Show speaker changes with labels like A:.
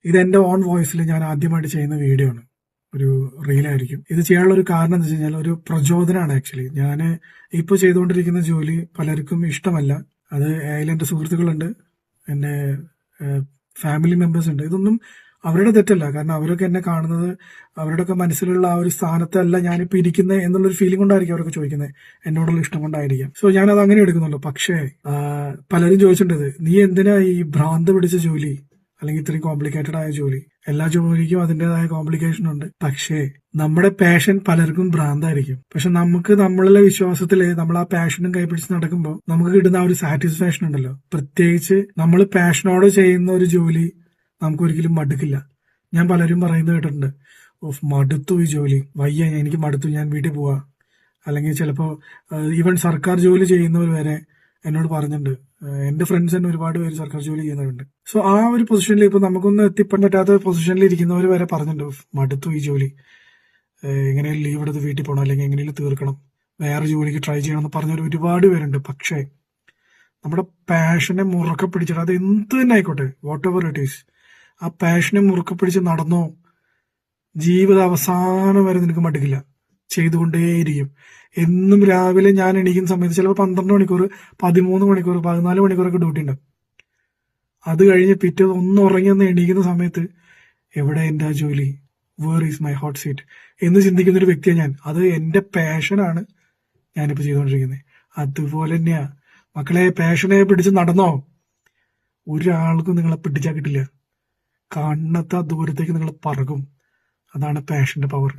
A: ഇത് എന്റെ ഓൺ വോയിസിൽ ഞാൻ ആദ്യമായിട്ട് ചെയ്യുന്ന വീഡിയോ ആണ്, ഒരു റീലായിരിക്കും. ഇത് ചെയ്യാനുള്ള ഒരു കാരണം എന്താ വെച്ച് കഴിഞ്ഞാൽ ഒരു പ്രചോദനമാണ്. ആക്ച്വലി ഞാൻ ഇപ്പോൾ ചെയ്തുകൊണ്ടിരിക്കുന്ന ജോലി പലർക്കും ഇഷ്ടമല്ല. അത് അതിൽ എൻ്റെ സുഹൃത്തുക്കളുണ്ട്, എൻ്റെ ഫാമിലി മെമ്പേഴ്സ് ഉണ്ട്. ഇതൊന്നും അവരുടെ തെറ്റല്ല, കാരണം അവരൊക്കെ എന്നെ കാണുന്നത് അവരുടെയൊക്കെ മനസ്സിലുള്ള ആ ഒരു സ്ഥാനത്തല്ല ഞാനിപ്പോൾ ഇരിക്കുന്നത് എന്നുള്ളൊരു ഫീലിംഗ് കൊണ്ടായിരിക്കും അവരൊക്കെ ചോദിക്കുന്നത്, എന്നോടുള്ള ഇഷ്ടം കൊണ്ടായിരിക്കാം. സോ ഞാനത് അങ്ങനെ എടുക്കുന്നുള്ളൂ. പക്ഷേ പലരും ചോദിച്ചിട്ടുണ്ട്, നീ എന്തിനാ ഈ ഭ്രാന്ത് പിടിച്ച ജോലി, അല്ലെങ്കിൽ ഇത്രയും കോംപ്ലിക്കേറ്റഡ് ആയ ജോലി? എല്ലാ ജോലിക്കും അതിൻ്റെതായ കോംപ്ലിക്കേഷൻ ഉണ്ട്. പക്ഷേ നമ്മുടെ പാഷൻ പലർക്കും ഭ്രാന്തായിരിക്കും. പക്ഷെ നമുക്ക് നമ്മളുടെ വിശ്വാസത്തില് നമ്മൾ ആ പാഷനും കൈപിടിച്ച് നടക്കുമ്പോൾ നമുക്ക് കിട്ടുന്ന ആ ഒരു സാറ്റിസ്ഫാക്ഷൻ ഉണ്ടല്ലോ. പ്രത്യേകിച്ച് നമ്മൾ പാഷനോട് ചെയ്യുന്ന ഒരു ജോലി നമുക്ക് ഒരിക്കലും മടുക്കില്ല. ഞാൻ പലരും പറയുന്നത് കേട്ടിട്ടുണ്ട്, ഓഫ് മടുത്തു ഈ ജോലി, വയ്യ എനിക്ക് മടുത്തു, ഞാൻ വീട്ടിൽ പോവാ. അല്ലെങ്കിൽ ചിലപ്പോൾ ഈവൻ സർക്കാർ ജോലി ചെയ്യുന്നവർ വരെ എന്നോട് പറഞ്ഞിട്ടുണ്ട്. എന്റെ ഫ്രണ്ട്സ് തന്നെ ഒരുപാട് പേര് സർക്കാർ ജോലി ചെയ്യുന്നവരുണ്ട്. സോ ആ ഒരു പൊസിഷനിൽ ഇപ്പൊ നമുക്കൊന്നും എത്തിപ്പെടാൻ പറ്റാത്ത പൊസിഷനിൽ ഇരിക്കുന്നവർ വരെ പറഞ്ഞിട്ടുണ്ട്, മടുത്തു ഈ ജോലി, എങ്ങനെയും ലീവ് എടുത്ത് വീട്ടിൽ പോകണം, അല്ലെങ്കിൽ എങ്ങനെയും തീർക്കണം, വേറെ ജോലിക്ക് ട്രൈ ചെയ്യണം എന്ന് പറഞ്ഞവർ ഒരുപാട് പേരുണ്ട്. പക്ഷേ നമ്മുടെ പാഷനെ മുറുക്കെ പിടിച്ചിട്ട്, അത് എന്ത് തന്നെ ആയിക്കോട്ടെ, വാട്ട് എവർ ഇറ്റ് ഈസ്, ആ പാഷനെ മുറുക്കെ പിടിച്ച് നടന്നോ, ജീവിത അവസാനം വരെ നിനക്ക് മടുക്കില്ല, ചെയ്തുകൊണ്ടേയിരിക്കും. എന്നും രാവിലെ ഞാൻ എണീക്കുന്ന സമയത്ത് ചിലപ്പോൾ 12 മണിക്കൂർ, 13 മണിക്കൂർ, 14 മണിക്കൂറൊക്കെ ഡ്യൂട്ടി ഉണ്ട്. അത് കഴിഞ്ഞ് പിറ്റേ ഒന്ന് ഉറങ്ങിയൊന്ന് എണീക്കുന്ന സമയത്ത് എവിടെ എൻ്റെ ആ ജോലി, where is my hot seat എന്ന് ചിന്തിക്കുന്ന ഒരു വ്യക്തിയാണ് ഞാൻ. അത് എൻ്റെ പാഷനാണ് ഞാനിപ്പോൾ ചെയ്തുകൊണ്ടിരിക്കുന്നത്. അതുപോലെ തന്നെയാ മക്കളെ, പാഷനെ പിടിച്ച് നടന്നോ, ഒരാൾക്കും നിങ്ങളെ പിടിച്ചാൽ കിട്ടില്ല. കാണാത്ത ദൂരത്തേക്ക് നിങ്ങൾ പറക്കും. അതാണ് പാഷന്റെ പവർ.